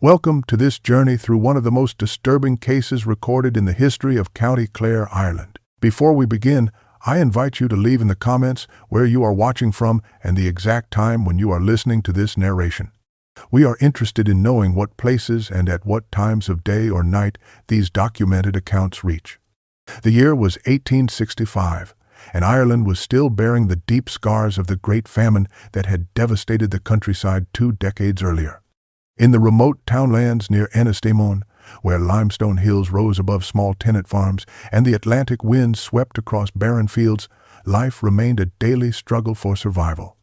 Welcome to this journey through one of the most disturbing cases recorded in the history of County Clare, Ireland. Before we begin, I invite you to leave in the comments where you are watching from and the exact time when you are listening to this narration. We are interested in knowing what places and at what times of day or night these documented accounts reach. The year was 1865, and Ireland was still bearing the deep scars of the Great Famine that had devastated the countryside 2 decades earlier. In the remote townlands near Ennistimon, where limestone hills rose above small tenant farms and the Atlantic winds swept across barren fields, life remained a daily struggle for survival.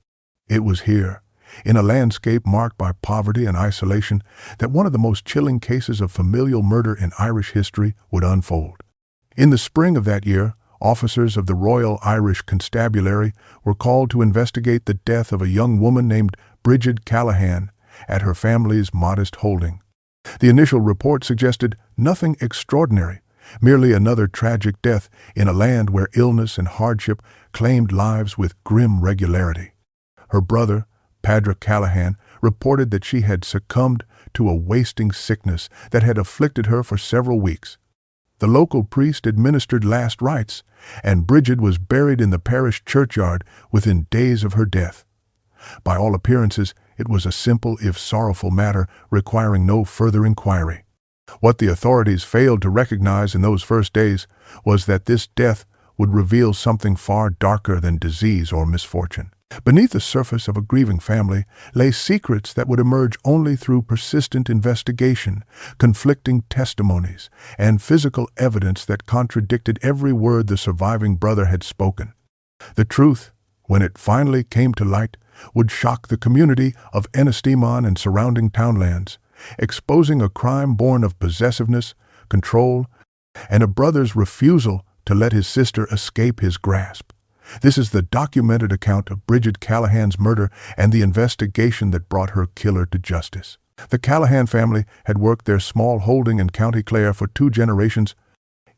It was here, in a landscape marked by poverty and isolation, that one of the most chilling cases of familial murder in Irish history would unfold. In the spring of that year, officers of the Royal Irish Constabulary were called to investigate the death of a young woman named Bridget Callahan at her family's modest holding. The initial report suggested nothing extraordinary, merely another tragic death in a land where illness and hardship claimed lives with grim regularity. Her brother, Padraig Callahan, reported that she had succumbed to a wasting sickness that had afflicted her for several weeks. The local priest administered last rites, and Bridget was buried in the parish churchyard within days of her death. By all appearances, it was a simple if sorrowful matter requiring no further inquiry. What the authorities failed to recognize in those first days was that this death would reveal something far darker than disease or misfortune. Beneath the surface of a grieving family lay secrets that would emerge only through persistent investigation, conflicting testimonies, and physical evidence that contradicted every word the surviving brother had spoken. The truth, when it finally came to light, would shock the community of Ennistimon and surrounding townlands, exposing a crime born of possessiveness, control, and a brother's refusal to let his sister escape his grasp. This is the documented account of Bridget Callahan's murder and the investigation that brought her killer to justice. The Callahan family had worked their small holding in County Clare for 2 generations,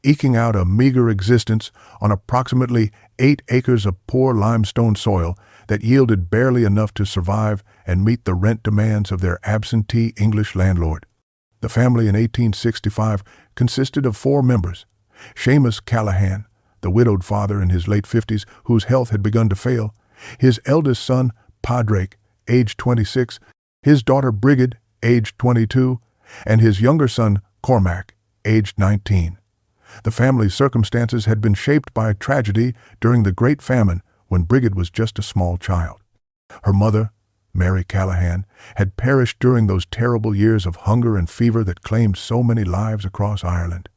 eking out a meager existence on approximately 8 acres of poor limestone soil that yielded barely enough to survive and meet the rent demands of their absentee English landlord. The family in 1865 consisted of 4 members: Seamus Callahan, the widowed father in his late 50s whose health had begun to fail, his eldest son, Padraig, aged 26, his daughter Bridget, aged 22, and his younger son, Cormac, aged 19. The family's circumstances had been shaped by a tragedy during the Great Famine when Bridget was just a small child. Her mother, Mary Callahan, had perished during those terrible years of hunger and fever that claimed so many lives across Ireland.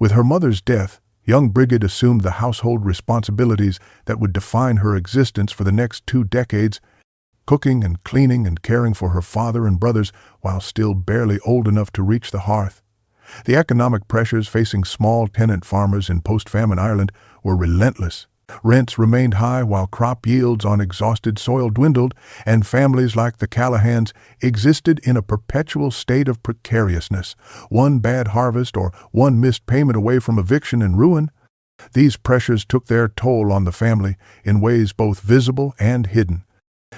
With her mother's death, young Bridget assumed the household responsibilities that would define her existence for the next 2 decades, cooking and cleaning and caring for her father and brothers while still barely old enough to reach the hearth. The economic pressures facing small tenant farmers in post-famine Ireland were relentless. Rents remained high while crop yields on exhausted soil dwindled, and families like the Callahans existed in a perpetual state of precariousness, one bad harvest or one missed payment away from eviction and ruin. These pressures took their toll on the family in ways both visible and hidden.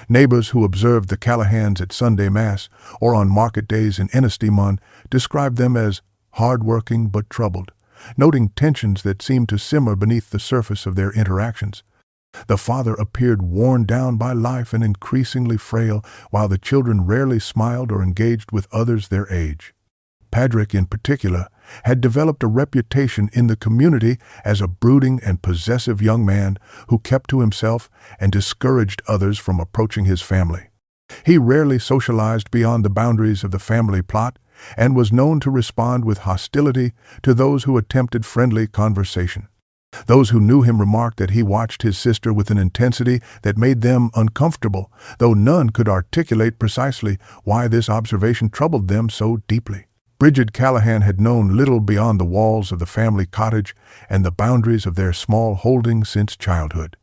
Neighbors who observed the Callahans at Sunday Mass or on market days in Ennistimon described them as hard-working but troubled, noting tensions that seemed to simmer beneath the surface of their interactions. The father appeared worn down by life and increasingly frail, while the children rarely smiled or engaged with others their age. Padraig, in particular, had developed a reputation in the community as a brooding and possessive young man who kept to himself and discouraged others from approaching his family. He rarely socialized beyond the boundaries of the family plot, and was known to respond with hostility to those who attempted friendly conversation. Those who knew him remarked that he watched his sister with an intensity that made them uncomfortable, though none could articulate precisely why this observation troubled them so deeply. Bridget Callahan had known little beyond the walls of the family cottage and the boundaries of their small holding since childhood.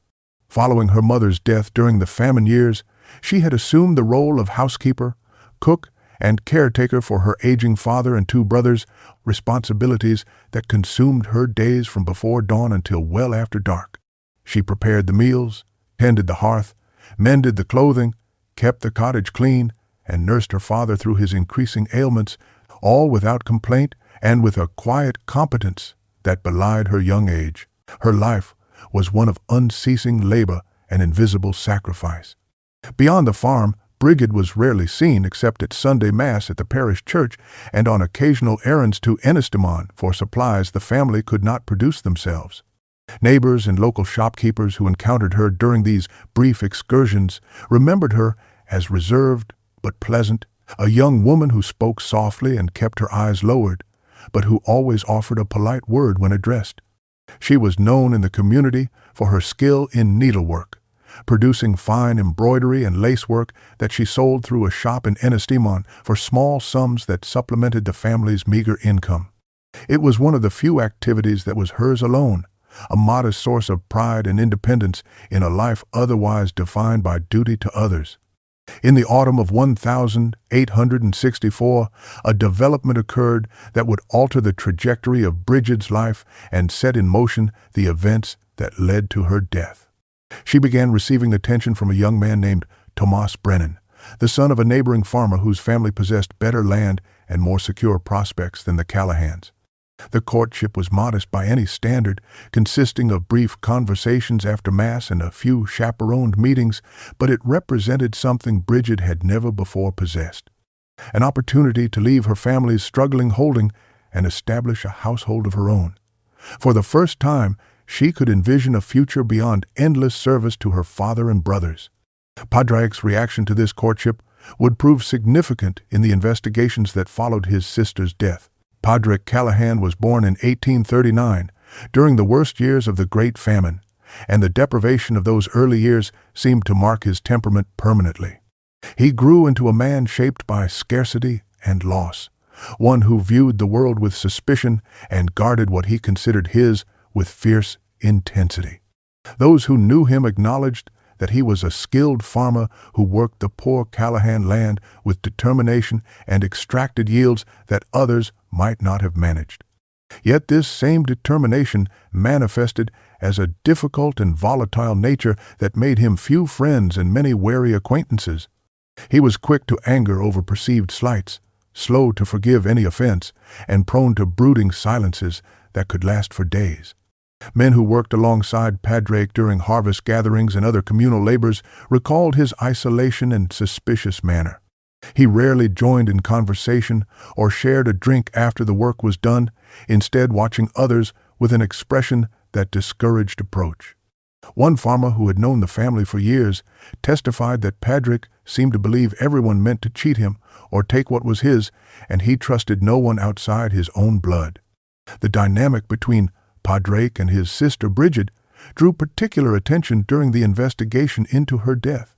Following her mother's death during the famine years, she had assumed the role of housekeeper, cook, and caretaker for her aging father and 2 brothers, responsibilities that consumed her days from before dawn until well after dark. She prepared the meals, tended the hearth, mended the clothing, kept the cottage clean, and nursed her father through his increasing ailments, all without complaint and with a quiet competence that belied her young age. Her life was one of unceasing labor and invisible sacrifice. Beyond the farm, Bridget was rarely seen except at Sunday Mass at the parish church and on occasional errands to Ennistimon for supplies the family could not produce themselves. Neighbors and local shopkeepers who encountered her during these brief excursions remembered her as reserved but pleasant, a young woman who spoke softly and kept her eyes lowered, but who always offered a polite word when addressed. She was known in the community for her skill in needlework, producing fine embroidery and lacework that she sold through a shop in Ennistimon for small sums that supplemented the family's meager income. It was one of the few activities that was hers alone, a modest source of pride and independence in a life otherwise defined by duty to others. In the autumn of 1864, a development occurred that would alter the trajectory of Bridget's life and set in motion the events that led to her death. She began receiving attention from a young man named Thomas Brennan, the son of a neighboring farmer whose family possessed better land and more secure prospects than the Callahans. The courtship was modest by any standard, consisting of brief conversations after Mass and a few chaperoned meetings, but it represented something Bridget had never before possessed: an opportunity to leave her family's struggling holding and establish a household of her own. For the first time, she could envision a future beyond endless service to her father and brothers. Padraig's reaction to this courtship would prove significant in the investigations that followed his sister's death. Padraig Callahan was born in 1839, during the worst years of the Great Famine, and the deprivation of those early years seemed to mark his temperament permanently. He grew into a man shaped by scarcity and loss, one who viewed the world with suspicion and guarded what he considered his with fierce intensity. Those who knew him acknowledged that he was a skilled farmer who worked the poor Callahan land with determination and extracted yields that others might not have managed. Yet this same determination manifested as a difficult and volatile nature that made him few friends and many wary acquaintances. He was quick to anger over perceived slights, slow to forgive any offense, and prone to brooding silences that could last for days. Men who worked alongside Padraig during harvest gatherings and other communal labors recalled his isolation and suspicious manner. He rarely joined in conversation or shared a drink after the work was done, instead watching others with an expression that discouraged approach. One farmer who had known the family for years testified that Padraig seemed to believe everyone meant to cheat him or take what was his, and he trusted no one outside his own blood. The dynamic between Padraig and his sister Bridget drew particular attention during the investigation into her death.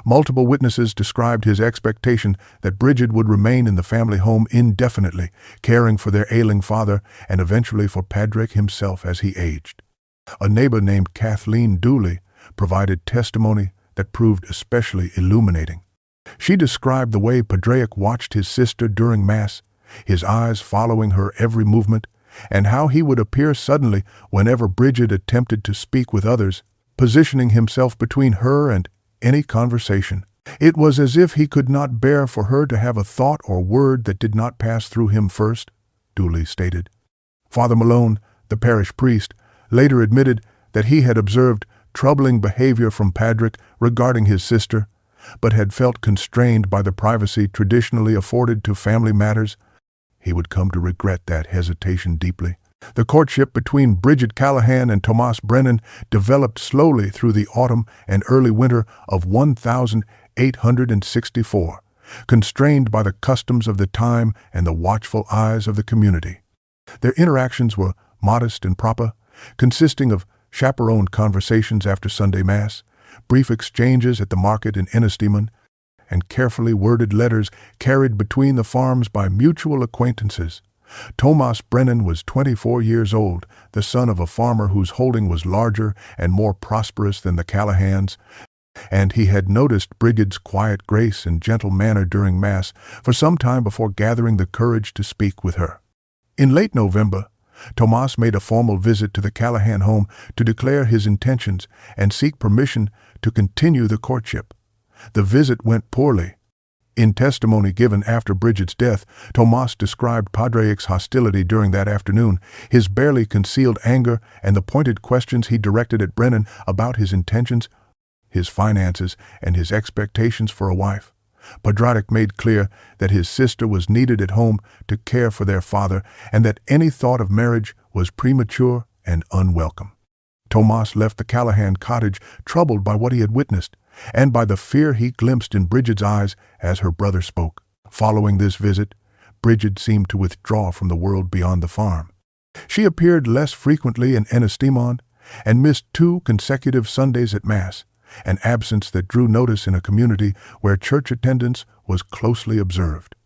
Multiple witnesses described his expectation that Bridget would remain in the family home indefinitely, caring for their ailing father and eventually for Padraig himself as he aged. A neighbor named Kathleen Dooley provided testimony that proved especially illuminating. She described the way Padraig watched his sister during Mass, his eyes following her every movement, and how he would appear suddenly whenever Bridget attempted to speak with others, positioning himself between her and any conversation. It was as if he could not bear for her to have a thought or word that did not pass through him first, Dooley stated. Father Malone, the parish priest, later admitted that he had observed troubling behavior from Padraig regarding his sister, but had felt constrained by the privacy traditionally afforded to family matters. He would come to regret that hesitation deeply. The courtship between Bridget Callahan and Thomas Brennan developed slowly through the autumn and early winter of 1864, constrained by the customs of the time and the watchful eyes of the community. Their interactions were modest and proper, consisting of chaperoned conversations after Sunday Mass, brief exchanges at the market in Ennistimon, and carefully worded letters carried between the farms by mutual acquaintances. Thomas Brennan was 24 years old, the son of a farmer whose holding was larger and more prosperous than the Callahans, and he had noticed Bridget's quiet grace and gentle manner during Mass for some time before gathering the courage to speak with her. In late November, Thomas made a formal visit to the Callahan home to declare his intentions and seek permission to continue the courtship. The visit went poorly. In testimony given after Bridget's death, Tomas described Padraic's hostility during that afternoon, his barely concealed anger, and the pointed questions he directed at Brennan about his intentions, his finances, and his expectations for a wife. Padraic made clear that his sister was needed at home to care for their father and that any thought of marriage was premature and unwelcome. Tomas left the Callahan cottage troubled by what he had witnessed and by the fear he glimpsed in Bridget's eyes as her brother spoke. Following this visit, Bridget seemed to withdraw from the world beyond the farm. She appeared less frequently in Ennistimon and missed 2 consecutive Sundays at Mass, an absence that drew notice in a community where church attendance was closely observed.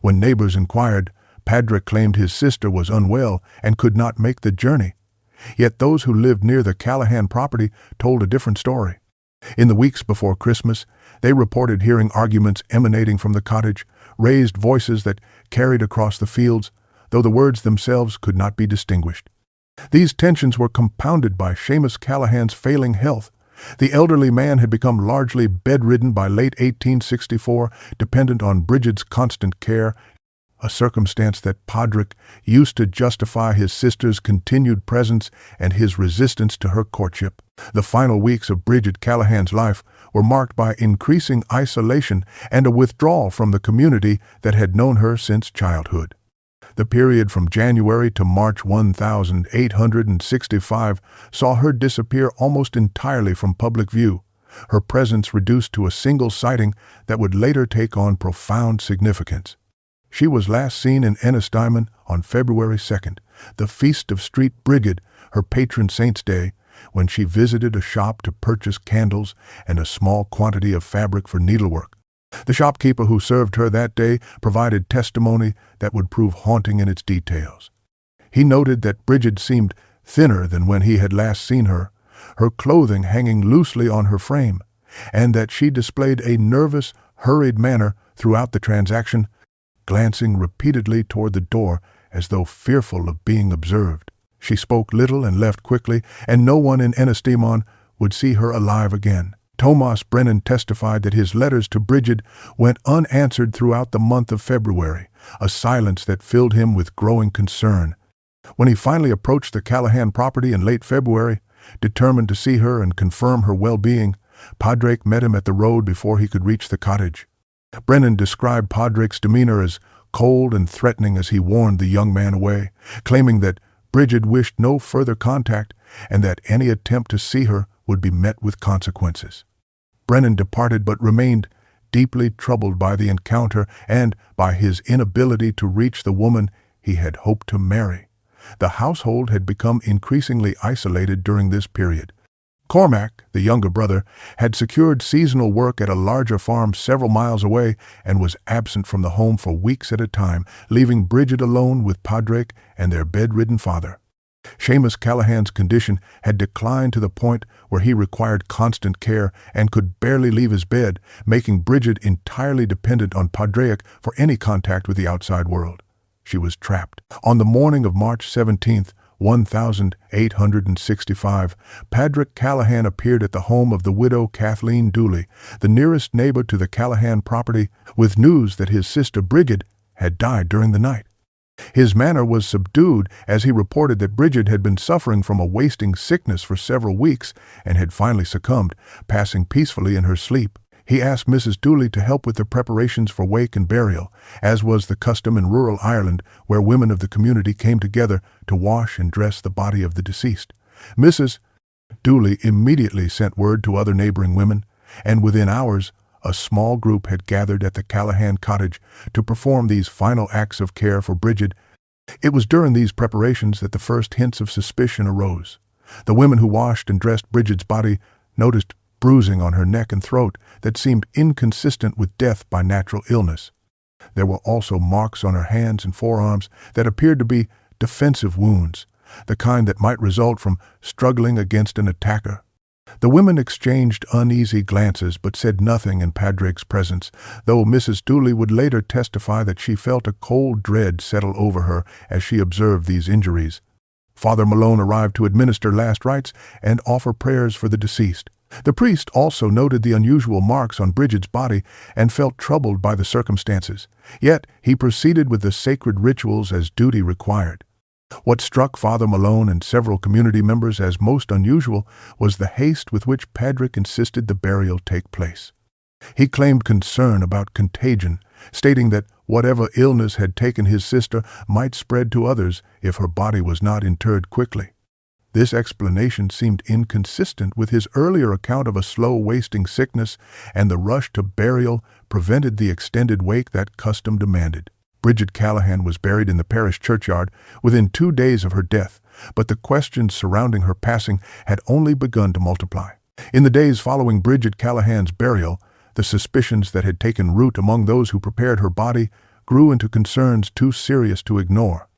When neighbors inquired, Padraic claimed his sister was unwell and could not make the journey. Yet those who lived near the Callahan property told a different story. In the weeks before Christmas, they reported hearing arguments emanating from the cottage, raised voices that carried across the fields, though the words themselves could not be distinguished. These tensions were compounded by Seamus Callahan's failing health. The elderly man had become largely bedridden by late 1864, dependent on Bridget's constant care, a circumstance that Padraic used to justify his sister's continued presence and his resistance to her courtship. The final weeks of Bridget Callahan's life were marked by increasing isolation and a withdrawal from the community that had known her since childhood. The period from January to March 1865 saw her disappear almost entirely from public view, her presence reduced to a single sighting that would later take on profound significance. She was last seen in Ennistimon on February 2nd, the Feast of Street Brigid, her patron saint's day, when she visited a shop to purchase candles and a small quantity of fabric for needlework. The shopkeeper who served her that day provided testimony that would prove haunting in its details. He noted that Bridget seemed thinner than when he had last seen her, her clothing hanging loosely on her frame, and that she displayed a nervous, hurried manner throughout the transaction, glancing repeatedly toward the door as though fearful of being observed. She spoke little and left quickly, and no one in Ennistimon would see her alive again. Tomas Brennan testified that his letters to Bridget went unanswered throughout the month of February, a silence that filled him with growing concern. When he finally approached the Callahan property in late February, determined to see her and confirm her well-being, Padraic met him at the road before he could reach the cottage. Brennan described Padraic's demeanor as cold and threatening as he warned the young man away, claiming that Bridget wished no further contact and that any attempt to see her would be met with consequences. Brennan departed but remained deeply troubled by the encounter and by his inability to reach the woman he had hoped to marry. The household had become increasingly isolated during this period. Cormac, the younger brother, had secured seasonal work at a larger farm several miles away and was absent from the home for weeks at a time, leaving Bridget alone with Padraic and their bedridden father. Seamus Callahan's condition had declined to the point where he required constant care and could barely leave his bed, making Bridget entirely dependent on Padraic for any contact with the outside world. She was trapped. On the morning of March 17th, 1865, Padraic Callahan appeared at the home of the widow Kathleen Dooley, the nearest neighbor to the Callahan property, with news that his sister Bridget had died during the night. His manner was subdued as he reported that Bridget had been suffering from a wasting sickness for several weeks and had finally succumbed, passing peacefully in her sleep. He asked Mrs. Dooley to help with the preparations for wake and burial, as was the custom in rural Ireland, where women of the community came together to wash and dress the body of the deceased. Mrs. Dooley immediately sent word to other neighboring women, and within hours, a small group had gathered at the Callahan cottage to perform these final acts of care for Bridget. It was during these preparations that the first hints of suspicion arose. The women who washed and dressed Bridget's body noticed bruising on her neck and throat that seemed inconsistent with death by natural illness. There were also marks on her hands and forearms that appeared to be defensive wounds, the kind that might result from struggling against an attacker. The women exchanged uneasy glances but said nothing in Padraic's presence, though Mrs. Dooley would later testify that she felt a cold dread settle over her as she observed these injuries. Father Malone arrived to administer last rites and offer prayers for the deceased. The priest also noted the unusual marks on Bridget's body and felt troubled by the circumstances, yet he proceeded with the sacred rituals as duty required. What struck Father Malone and several community members as most unusual was the haste with which Patrick insisted the burial take place. He claimed concern about contagion, stating that whatever illness had taken his sister might spread to others if her body was not interred quickly. This explanation seemed inconsistent with his earlier account of a slow wasting sickness, and the rush to burial prevented the extended wake that custom demanded. Bridget Callahan was buried in the parish churchyard within 2 days of her death, but the questions surrounding her passing had only begun to multiply. In the days following Bridget Callahan's burial, the suspicions that had taken root among those who prepared her body grew into concerns too serious to ignore.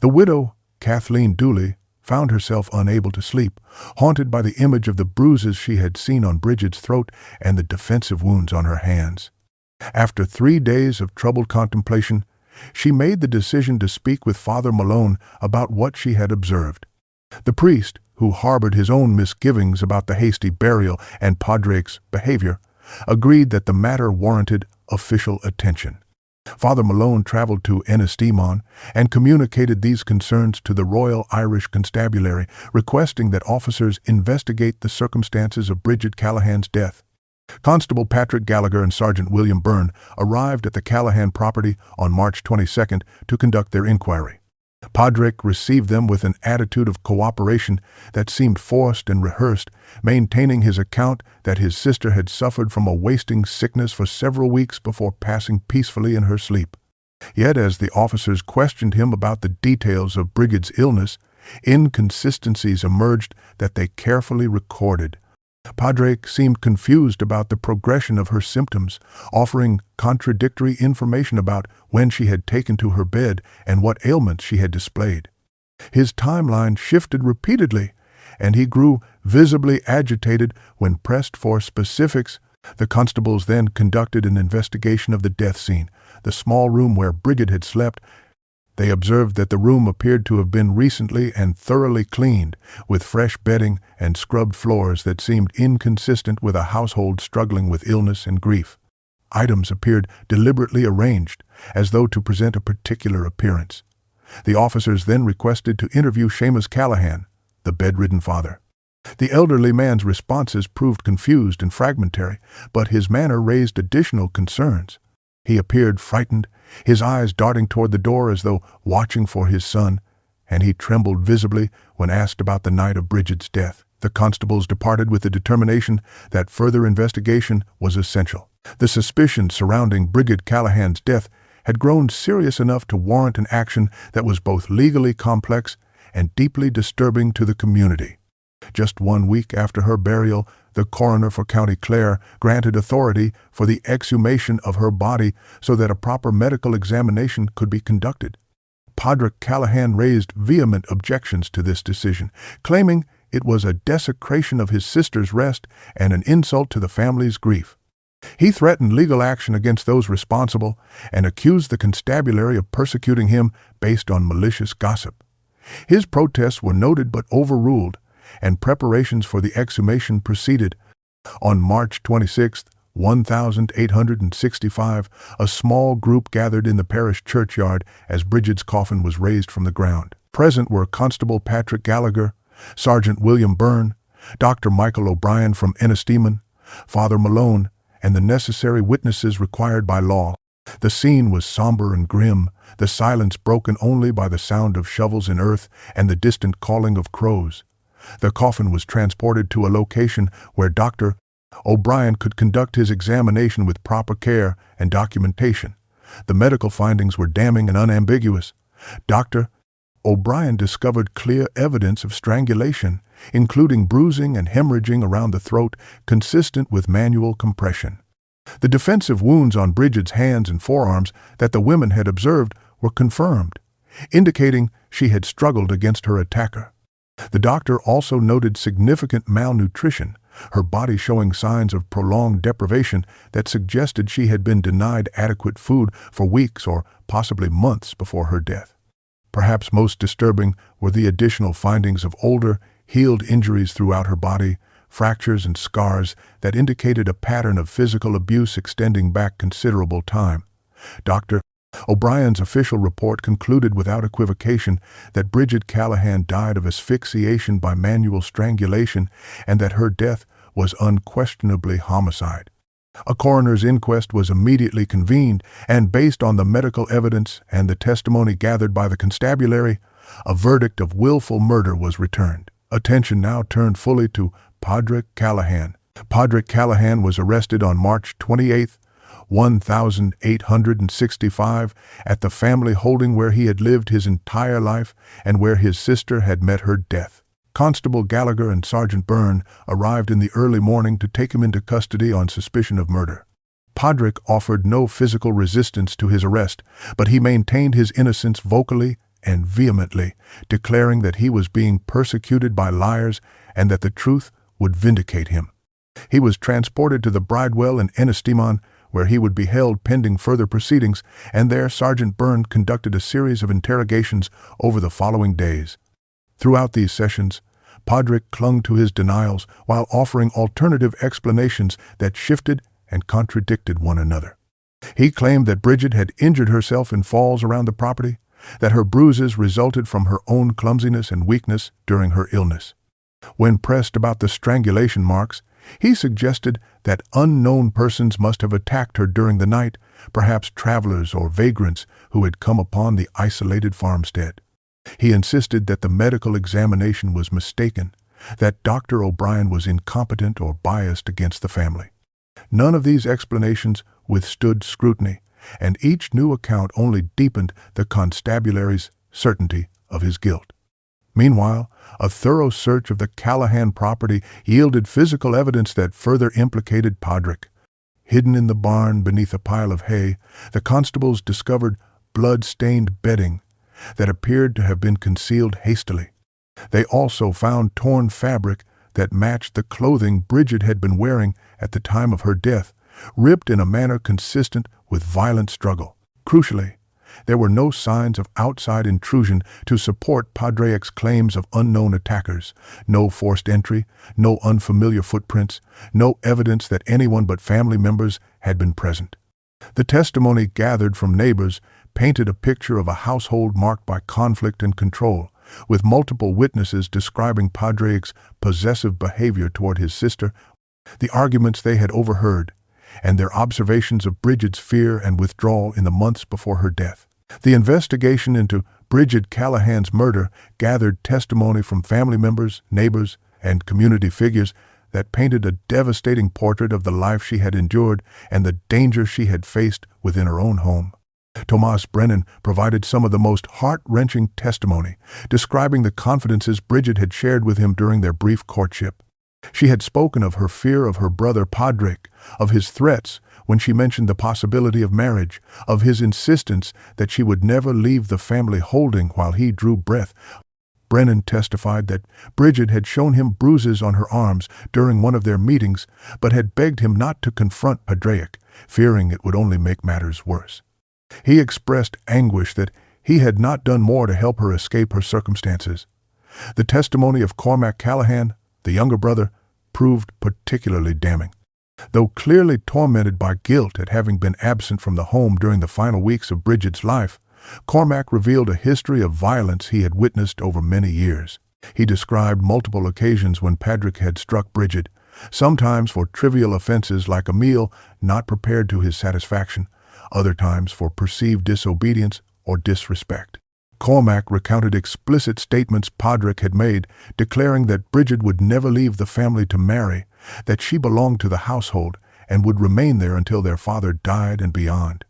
The widow, Kathleen Dooley, found herself unable to sleep, haunted by the image of the bruises she had seen on Bridget's throat and the defensive wounds on her hands. After 3 days of troubled contemplation, she made the decision to speak with Father Malone about what she had observed. The priest, who harbored his own misgivings about the hasty burial and Padraig's behavior, agreed that the matter warranted official attention. Father Malone traveled to Ennistimon and communicated these concerns to the Royal Irish Constabulary, requesting that officers investigate the circumstances of Bridget Callahan's death. Constable Patrick Gallagher and Sergeant William Byrne arrived at the Callahan property on March 22nd to conduct their inquiry. Padraig received them with an attitude of cooperation that seemed forced and rehearsed, maintaining his account that his sister had suffered from a wasting sickness for several weeks before passing peacefully in her sleep. Yet as the officers questioned him about the details of Bridget's illness, inconsistencies emerged that they carefully recorded. Padraig seemed confused about the progression of her symptoms, offering contradictory information about when she had taken to her bed and what ailments she had displayed. His timeline shifted repeatedly, and he grew visibly agitated when pressed for specifics. The constables then conducted an investigation of the death scene, the small room where Bridget had slept. They observed that the room appeared to have been recently and thoroughly cleaned, with fresh bedding and scrubbed floors that seemed inconsistent with a household struggling with illness and grief. Items appeared deliberately arranged, as though to present a particular appearance. The officers then requested to interview Seamus Callahan, the bedridden father. The elderly man's responses proved confused and fragmentary, but his manner raised additional concerns. He appeared frightened, his eyes darting toward the door as though watching for his son, and he trembled visibly when asked about the night of Bridget's death. The constables departed with the determination that further investigation was essential. The suspicions surrounding Bridget Callahan's death had grown serious enough to warrant an action that was both legally complex and deeply disturbing to the community. Just 1 week after her burial, the coroner for County Clare granted authority for the exhumation of her body so that a proper medical examination could be conducted. Padraig Callahan raised vehement objections to this decision, claiming it was a desecration of his sister's rest and an insult to the family's grief. He threatened legal action against those responsible and accused the constabulary of persecuting him based on malicious gossip. His protests were noted but overruled, and preparations for the exhumation proceeded. On March 26, 1865, a small group gathered in the parish churchyard as Bridget's coffin was raised from the ground. Present were Constable Patrick Gallagher, Sergeant William Byrne, Dr. Michael O'Brien from Ennistimon, Father Malone, and the necessary witnesses required by law. The scene was somber and grim, the silence broken only by the sound of shovels in earth and the distant calling of crows. The coffin was transported to a location where Dr. O'Brien could conduct his examination with proper care and documentation. The medical findings were damning and unambiguous. Dr. O'Brien discovered clear evidence of strangulation, including bruising and hemorrhaging around the throat consistent with manual compression. The defensive wounds on Bridget's hands and forearms that the women had observed were confirmed, indicating she had struggled against her attacker. The doctor also noted significant malnutrition, her body showing signs of prolonged deprivation that suggested she had been denied adequate food for weeks or possibly months before her death. Perhaps most disturbing were the additional findings of older, healed injuries throughout her body, fractures, and scars that indicated a pattern of physical abuse extending back considerable time. Dr. O'Brien's official report concluded without equivocation that Bridget Callahan died of asphyxiation by manual strangulation and that her death was unquestionably homicide. A coroner's inquest was immediately convened, and based on the medical evidence and the testimony gathered by the constabulary, a verdict of willful murder was returned. Attention now turned fully to Padraig Callahan. Padraig Callahan was arrested on March 28, 1865, at the family holding where he had lived his entire life and where his sister had met her death. Constable Gallagher and Sergeant Byrne arrived in the early morning to take him into custody on suspicion of murder. Padraig offered no physical resistance to his arrest, but he maintained his innocence vocally and vehemently, declaring that he was being persecuted by liars and that the truth would vindicate him. He was transported to the Bridewell in Ennistimon, where he would be held pending further proceedings, and there Sergeant Byrne conducted a series of interrogations over the following days. Throughout these sessions, Padraig clung to his denials while offering alternative explanations that shifted and contradicted one another. He claimed that Bridget had injured herself in falls around the property, that her bruises resulted from her own clumsiness and weakness during her illness. When pressed about the strangulation marks, he suggested that unknown persons must have attacked her during the night, perhaps travelers or vagrants who had come upon the isolated farmstead. He insisted that the medical examination was mistaken, that Dr. O'Brien was incompetent or biased against the family. None of these explanations withstood scrutiny, and each new account only deepened the constabulary's certainty of his guilt. Meanwhile, a thorough search of the Callahan property yielded physical evidence that further implicated Padraig. Hidden in the barn beneath a pile of hay, the constables discovered blood-stained bedding that appeared to have been concealed hastily. They also found torn fabric that matched the clothing Bridget had been wearing at the time of her death, ripped in a manner consistent with violent struggle. Crucially, there were no signs of outside intrusion to support Padraig's claims of unknown attackers, no forced entry, no unfamiliar footprints, no evidence that anyone but family members had been present. The testimony gathered from neighbors painted a picture of a household marked by conflict and control, with multiple witnesses describing Padraig's possessive behavior toward his sister, the arguments they had overheard, and their observations of Bridget's fear and withdrawal in the months before her death. The investigation into Bridget Callahan's murder gathered testimony from family members, neighbors, and community figures that painted a devastating portrait of the life she had endured and the danger she had faced within her own home. Thomas Brennan provided some of the most heart-wrenching testimony, describing the confidences Bridget had shared with him during their brief courtship. She had spoken of her fear of her brother Padraig, of his threats when she mentioned the possibility of marriage, of his insistence that she would never leave the family holding while he drew breath. Brennan testified that Bridget had shown him bruises on her arms during one of their meetings, but had begged him not to confront Padraig, fearing it would only make matters worse. He expressed anguish that he had not done more to help her escape her circumstances. The testimony of Cormac Callahan, the younger brother, proved particularly damning. Though clearly tormented by guilt at having been absent from the home during the final weeks of Bridget's life, Cormac revealed a history of violence he had witnessed over many years. He described multiple occasions when Padraig had struck Bridget, sometimes for trivial offenses like a meal not prepared to his satisfaction, other times for perceived disobedience or disrespect. Cormac recounted explicit statements Padraig had made, declaring that Bridget would never leave the family to marry, that she belonged to the household and would remain there until their father died and beyond.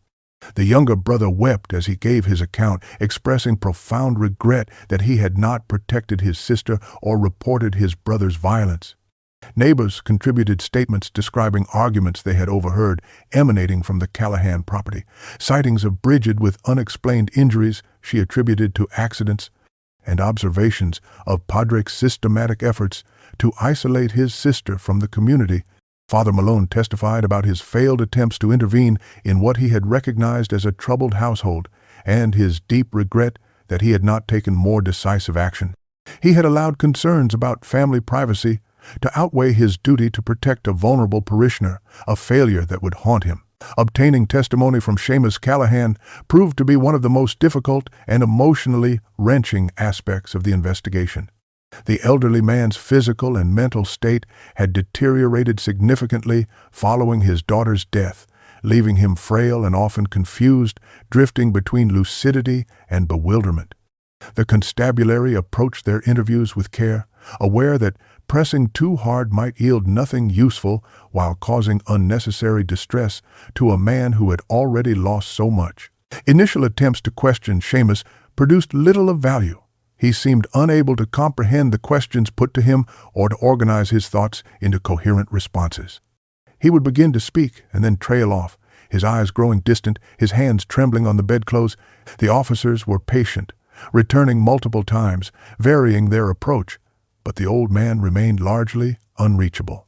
The younger brother wept as he gave his account, expressing profound regret that he had not protected his sister or reported his brother's violence. Neighbors contributed statements describing arguments they had overheard emanating from the Callahan property, sightings of Bridget with unexplained injuries she attributed to accidents, and observations of Padraig's systematic efforts to isolate his sister from the community. Father Malone testified about his failed attempts to intervene in what he had recognized as a troubled household and his deep regret that he had not taken more decisive action. He had allowed concerns about family privacy, to outweigh his duty to protect a vulnerable parishioner, a failure that would haunt him. Obtaining testimony from Seamus Callahan proved to be one of the most difficult and emotionally wrenching aspects of the investigation. The elderly man's physical and mental state had deteriorated significantly following his daughter's death, leaving him frail and often confused, drifting between lucidity and bewilderment. The constabulary approached their interviews with care, aware that pressing too hard might yield nothing useful while causing unnecessary distress to a man who had already lost so much. Initial attempts to question Seamus produced little of value. He seemed unable to comprehend the questions put to him or to organize his thoughts into coherent responses. He would begin to speak and then trail off, his eyes growing distant, his hands trembling on the bedclothes. The officers were patient, returning multiple times, varying their approach, but the old man remained largely unreachable.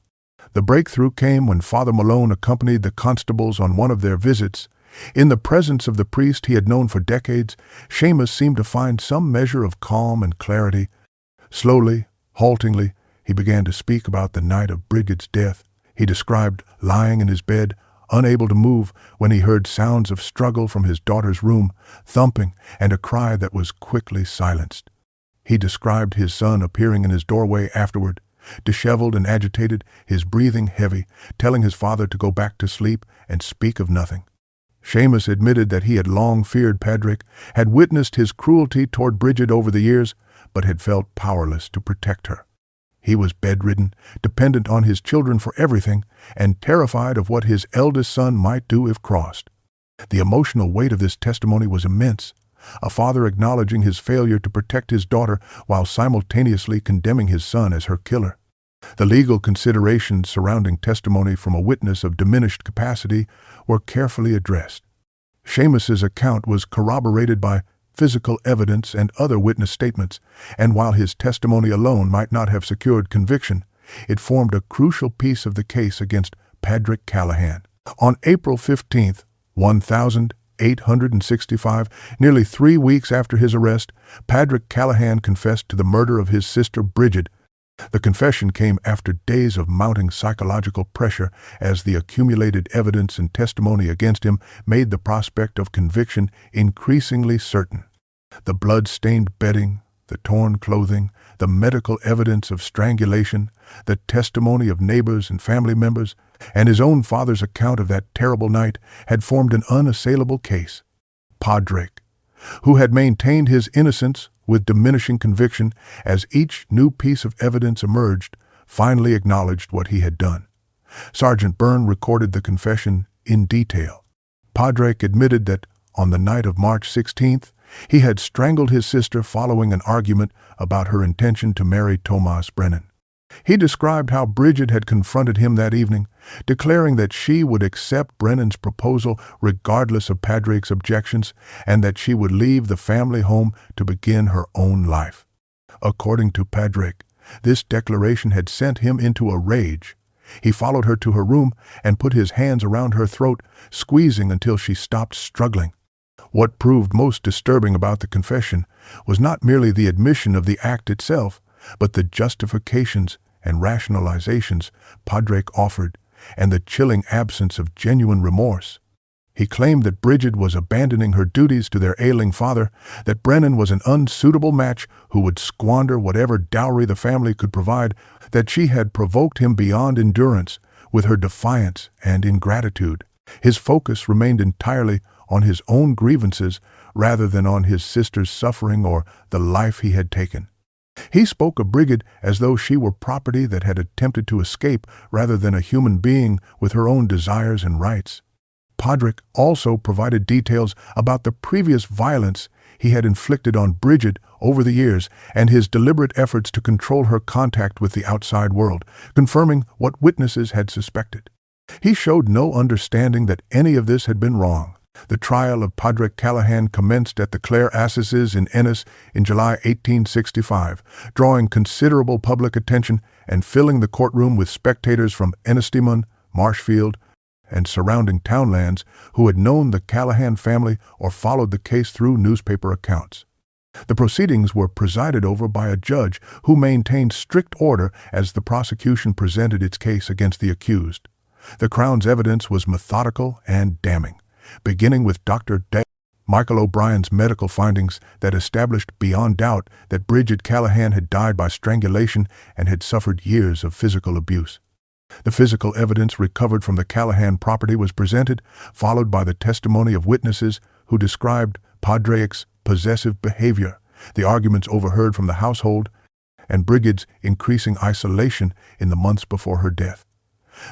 The breakthrough came when Father Malone accompanied the constables on one of their visits. In the presence of the priest he had known for decades, Seamus seemed to find some measure of calm and clarity. Slowly, haltingly, he began to speak about the night of Bridget's death. He described lying in his bed, unable to move, when he heard sounds of struggle from his daughter's room, thumping, and a cry that was quickly silenced. He described his son appearing in his doorway afterward, disheveled and agitated, his breathing heavy, telling his father to go back to sleep and speak of nothing. Seamus admitted that he had long feared Padraig, had witnessed his cruelty toward Bridget over the years, but had felt powerless to protect her. He was bedridden, dependent on his children for everything, and terrified of what his eldest son might do if crossed. The emotional weight of this testimony was immense, a father acknowledging his failure to protect his daughter while simultaneously condemning his son as her killer. The legal considerations surrounding testimony from a witness of diminished capacity were carefully addressed. Seamus's account was corroborated by physical evidence and other witness statements, and while his testimony alone might not have secured conviction, it formed a crucial piece of the case against Padraig Callahan. On April 15, 1865, nearly 3 weeks after his arrest, Padraig Callahan confessed to the murder of his sister Bridget. The confession came after days of mounting psychological pressure as the accumulated evidence and testimony against him made the prospect of conviction increasingly certain. The blood-stained bedding, the torn clothing, the medical evidence of strangulation, the testimony of neighbors and family members, and his own father's account of that terrible night had formed an unassailable case. Padraig, who had maintained his innocence with diminishing conviction as each new piece of evidence emerged, finally acknowledged what he had done. Sergeant Byrne recorded the confession in detail. Padraig admitted that on the night of March 16th, he had strangled his sister following an argument about her intention to marry Tomas Brennan. He described how Bridget had confronted him that evening, declaring that she would accept Brennan's proposal regardless of Padraig's objections, and that she would leave the family home to begin her own life. According to Padraig, this declaration had sent him into a rage. He followed her to her room and put his hands around her throat, squeezing until she stopped struggling. What proved most disturbing about the confession was not merely the admission of the act itself, but the justifications and rationalizations Padraig offered, and the chilling absence of genuine remorse. He claimed that Bridget was abandoning her duties to their ailing father, that Brennan was an unsuitable match who would squander whatever dowry the family could provide, that she had provoked him beyond endurance with her defiance and ingratitude. His focus remained entirely on his own grievances rather than on his sister's suffering or the life he had taken. He spoke of Bridget as though she were property that had attempted to escape rather than a human being with her own desires and rights. Padraig also provided details about the previous violence he had inflicted on Bridget over the years and his deliberate efforts to control her contact with the outside world, confirming what witnesses had suspected. He showed no understanding that any of this had been wrong. The trial of Padraig Callahan commenced at the Clare Assizes in Ennis in July 1865, drawing considerable public attention and filling the courtroom with spectators from Ennistimon, Marshfield, and surrounding townlands who had known the Callahan family or followed the case through newspaper accounts. The proceedings were presided over by a judge who maintained strict order as the prosecution presented its case against the accused. The Crown's evidence was methodical and damning, beginning with Dr. Michael O'Brien's medical findings that established beyond doubt that Bridget Callahan had died by strangulation and had suffered years of physical abuse. The physical evidence recovered from the Callahan property was presented, followed by the testimony of witnesses who described Padraic's possessive behavior, the arguments overheard from the household, and Bridget's increasing isolation in the months before her death.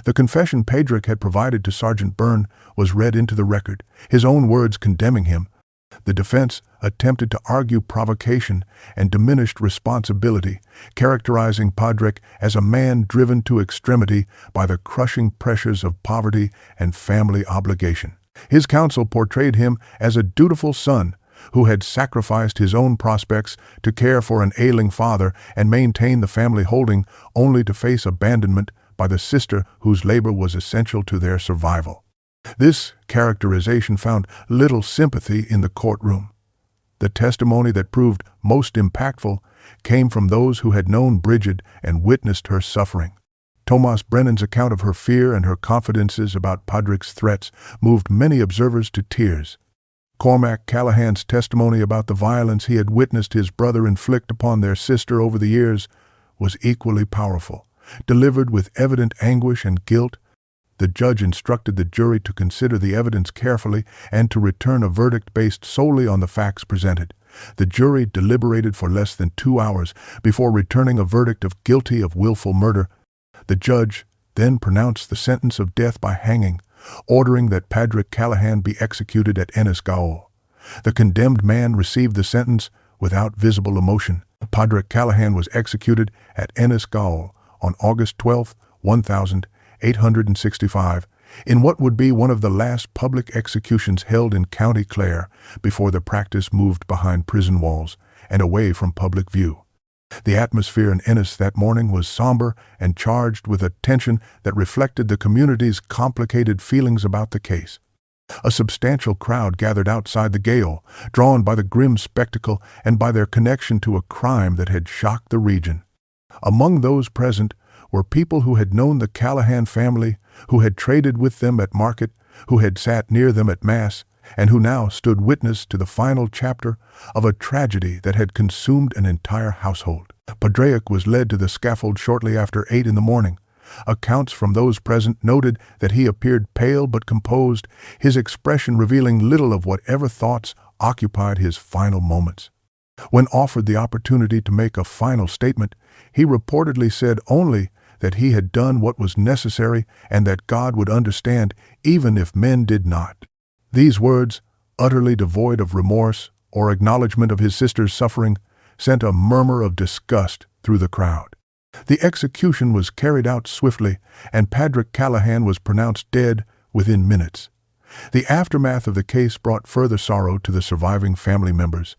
The confession Padraic had provided to Sergeant Byrne was read into the record, his own words condemning him. The defense attempted to argue provocation and diminished responsibility, characterizing Padraic as a man driven to extremity by the crushing pressures of poverty and family obligation. His counsel portrayed him as a dutiful son who had sacrificed his own prospects to care for an ailing father and maintain the family holding, only to face abandonment by the sister whose labor was essential to their survival. This characterization found little sympathy in the courtroom. The testimony that proved most impactful came from those who had known Bridget and witnessed her suffering. Thomas Brennan's account of her fear and her confidences about Padraic's threats moved many observers to tears. Cormac Callahan's testimony about the violence he had witnessed his brother inflict upon their sister over the years was equally powerful. Delivered with evident anguish and guilt, the judge instructed the jury to consider the evidence carefully and to return a verdict based solely on the facts presented. The jury deliberated for less than 2 hours before returning a verdict of guilty of willful murder. The judge then pronounced the sentence of death by hanging, ordering that Padraic Callahan be executed at Ennisgaul. The condemned man received the sentence without visible emotion. Padraic Callahan was executed at Ennisgaul on August 12, 1865, in what would be one of the last public executions held in County Clare before the practice moved behind prison walls and away from public view. The atmosphere in Ennis that morning was somber and charged with a tension that reflected the community's complicated feelings about the case. A substantial crowd gathered outside the gaol, drawn by the grim spectacle and by their connection to a crime that had shocked the region. Among those present were people who had known the Callahan family, who had traded with them at market, who had sat near them at Mass, and who now stood witness to the final chapter of a tragedy that had consumed an entire household. Padraic was led to the scaffold shortly after 8 in the morning. Accounts from those present noted that he appeared pale but composed, his expression revealing little of whatever thoughts occupied his final moments. When offered the opportunity to make a final statement, he reportedly said only that he had done what was necessary and that God would understand even if men did not. These words, utterly devoid of remorse or acknowledgement of his sister's suffering, sent a murmur of disgust through the crowd. The execution was carried out swiftly, and Padraic Callahan was pronounced dead within minutes. The aftermath of the case brought further sorrow to the surviving family members.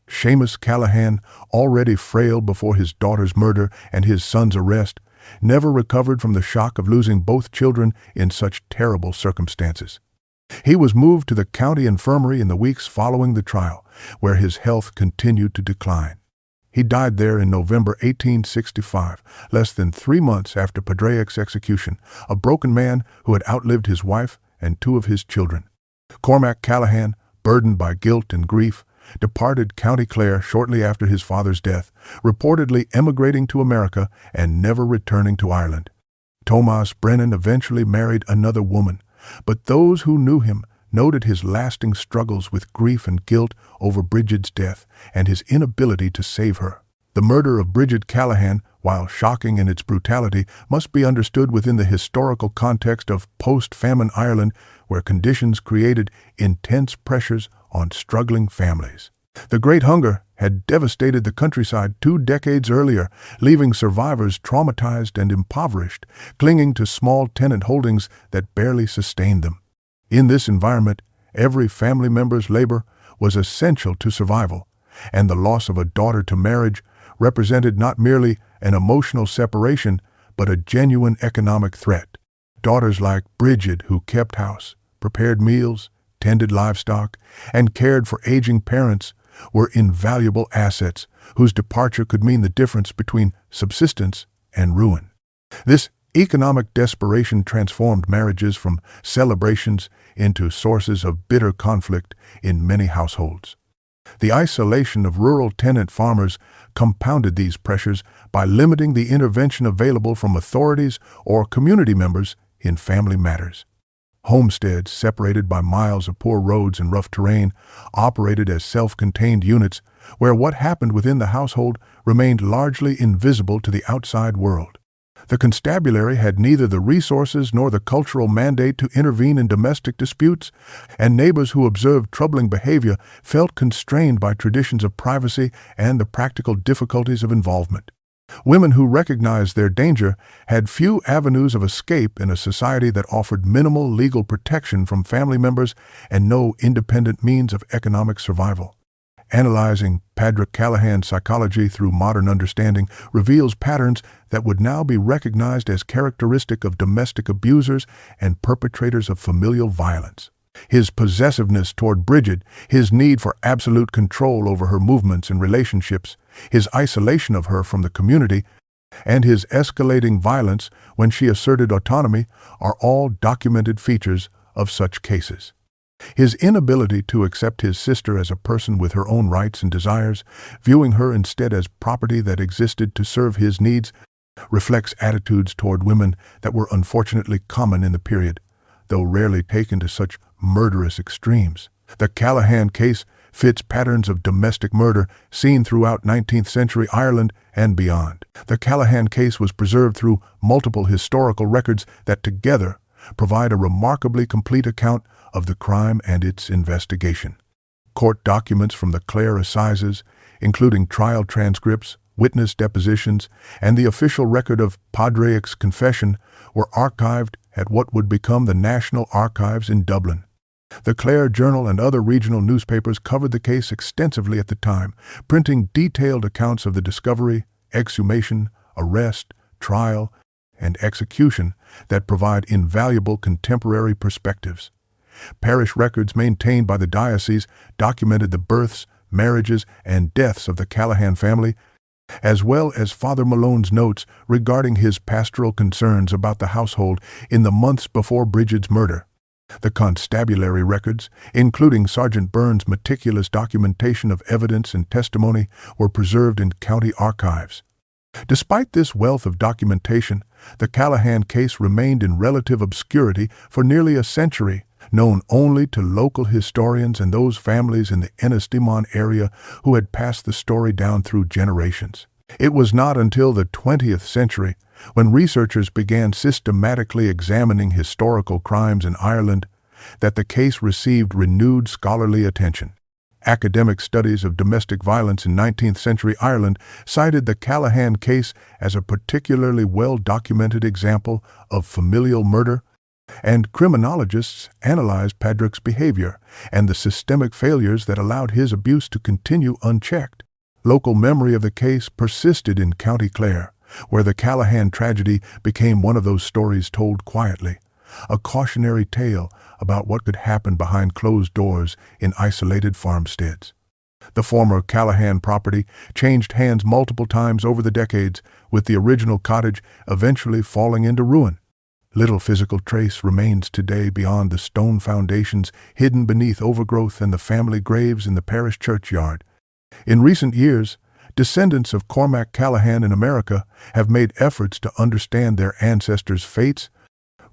Seamus Callahan, already frail before his daughter's murder and his son's arrest, never recovered from the shock of losing both children in such terrible circumstances. He was moved to the county infirmary in the weeks following the trial, where his health continued to decline. He died there in November 1865, less than 3 months after Padraic's execution, a broken man who had outlived his wife and 2 of his children. Cormac Callahan, burdened by guilt and grief, departed County Clare shortly after his father's death, reportedly emigrating to America and never returning to Ireland. Thomas Brennan eventually married another woman, but those who knew him noted his lasting struggles with grief and guilt over Bridget's death and his inability to save her. The murder of Bridget Callahan, while shocking in its brutality, must be understood within the historical context of post-famine Ireland, where conditions created intense pressures on struggling families. The Great Hunger had devastated the countryside 2 decades earlier, leaving survivors traumatized and impoverished, clinging to small tenant holdings that barely sustained them. In this environment, every family member's labor was essential to survival, and the loss of a daughter to marriage represented not merely an emotional separation, but a genuine economic threat. Daughters like Bridget, who kept house, prepared meals, tended livestock, and cared for aging parents, were invaluable assets whose departure could mean the difference between subsistence and ruin. This economic desperation transformed marriages from celebrations into sources of bitter conflict in many households. The isolation of rural tenant farmers compounded these pressures by limiting the intervention available from authorities or community members in family matters. Homesteads, separated by miles of poor roads and rough terrain, operated as self-contained units where what happened within the household remained largely invisible to the outside world. The constabulary had neither the resources nor the cultural mandate to intervene in domestic disputes, and neighbors who observed troubling behavior felt constrained by traditions of privacy and the practical difficulties of involvement. Women who recognized their danger had few avenues of escape in a society that offered minimal legal protection from family members and no independent means of economic survival. Analyzing Padraig Callahan's psychology through modern understanding reveals patterns that would now be recognized as characteristic of domestic abusers and perpetrators of familial violence. His possessiveness toward Bridget, his need for absolute control over her movements and relationships, his isolation of her from the community, and his escalating violence when she asserted autonomy are all documented features of such cases. His inability to accept his sister as a person with her own rights and desires, viewing her instead as property that existed to serve his needs, reflects attitudes toward women that were unfortunately common in the period, though rarely taken to such murderous extremes. The Callahan case fits patterns of domestic murder seen throughout 19th century Ireland and beyond. The Callahan case was preserved through multiple historical records that together provide a remarkably complete account of the crime and its investigation. Court documents from the Clare Assizes, including trial transcripts, witness depositions, and the official record of Padraig's confession, were archived at what would become the National Archives in Dublin. The Clare Journal and other regional newspapers covered the case extensively at the time, printing detailed accounts of the discovery, exhumation, arrest, trial, and execution that provide invaluable contemporary perspectives. Parish records maintained by the diocese documented the births, marriages, and deaths of the Callahan family, as well as Father Malone's notes regarding his pastoral concerns about the household in the months before Bridget's murder. The constabulary records, including Sergeant Byrne's meticulous documentation of evidence and testimony, were preserved in county archives. Despite this wealth of documentation, the Callahan case remained in relative obscurity for nearly a century, known only to local historians and those families in the Ennistimon area who had passed the story down through generations. It was not until the 20th century, when researchers began systematically examining historical crimes in Ireland, that the case received renewed scholarly attention. Academic studies of domestic violence in 19th century Ireland cited the Callahan case as a particularly well-documented example of familial murder, and criminologists analyzed Padraig's behavior and the systemic failures that allowed his abuse to continue unchecked. Local memory of the case persisted in County Clare, where the Callahan tragedy became one of those stories told quietly, a cautionary tale about what could happen behind closed doors in isolated farmsteads. The former Callahan property changed hands multiple times over the decades, with the original cottage eventually falling into ruin. Little physical trace remains today beyond the stone foundations hidden beneath overgrowth and the family graves in the parish churchyard. In recent years, descendants of Cormac Callahan in America have made efforts to understand their ancestors' fates,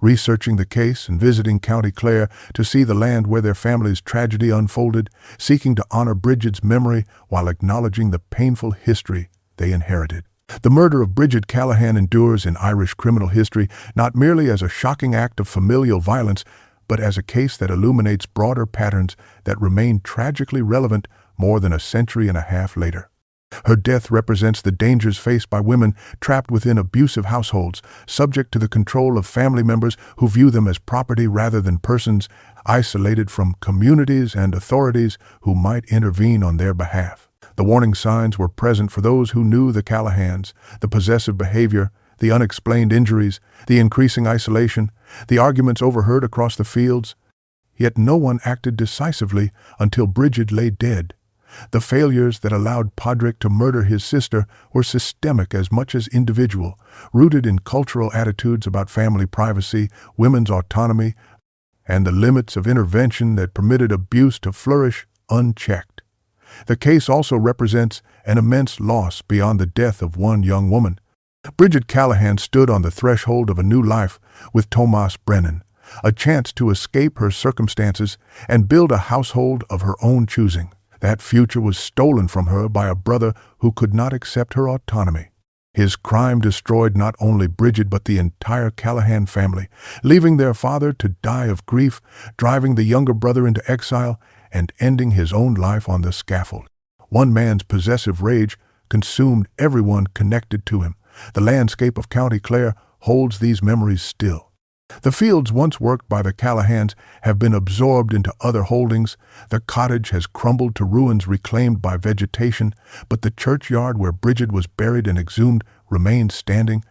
researching the case and visiting County Clare to see the land where their family's tragedy unfolded, seeking to honor Bridget's memory while acknowledging the painful history they inherited. The murder of Bridget Callahan endures in Irish criminal history not merely as a shocking act of familial violence, but as a case that illuminates broader patterns that remain tragically relevant more than a century and a half later. Her death represents the dangers faced by women trapped within abusive households, subject to the control of family members who view them as property rather than persons, isolated from communities and authorities who might intervene on their behalf. The warning signs were present for those who knew the Callahans: the possessive behavior, the unexplained injuries, the increasing isolation, the arguments overheard across the fields. Yet no one acted decisively until Bridget lay dead, The failures that allowed Podrick to murder his sister were systemic as much as individual, rooted in cultural attitudes about family privacy, women's autonomy, and the limits of intervention that permitted abuse to flourish unchecked. The case also represents an immense loss beyond the death of one young woman. Bridget Callahan stood on the threshold of a new life with Tomas Brennan, a chance to escape her circumstances and build a household of her own choosing. That future was stolen from her by a brother who could not accept her autonomy. His crime destroyed not only Bridget but the entire Callahan family, leaving their father to die of grief, driving the younger brother into exile, and ending his own life on the scaffold. One man's possessive rage consumed everyone connected to him. The landscape of County Clare holds these memories still. The fields once worked by the Callahans have been absorbed into other holdings. The cottage has crumbled to ruins reclaimed by vegetation, but the churchyard where Bridget was buried and exhumed remains standing.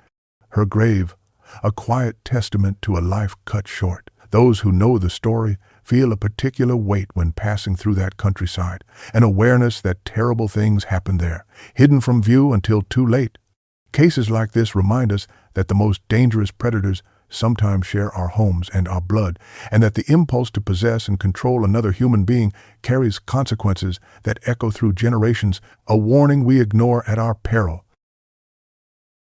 Her grave, a quiet testament to a life cut short. Those who know the story feel a particular weight when passing through that countryside, an awareness that terrible things happen there, hidden from view until too late. Cases like this remind us that the most dangerous predators sometimes share our homes and our blood, and that the impulse to possess and control another human being carries consequences that echo through generations, a warning we ignore at our peril.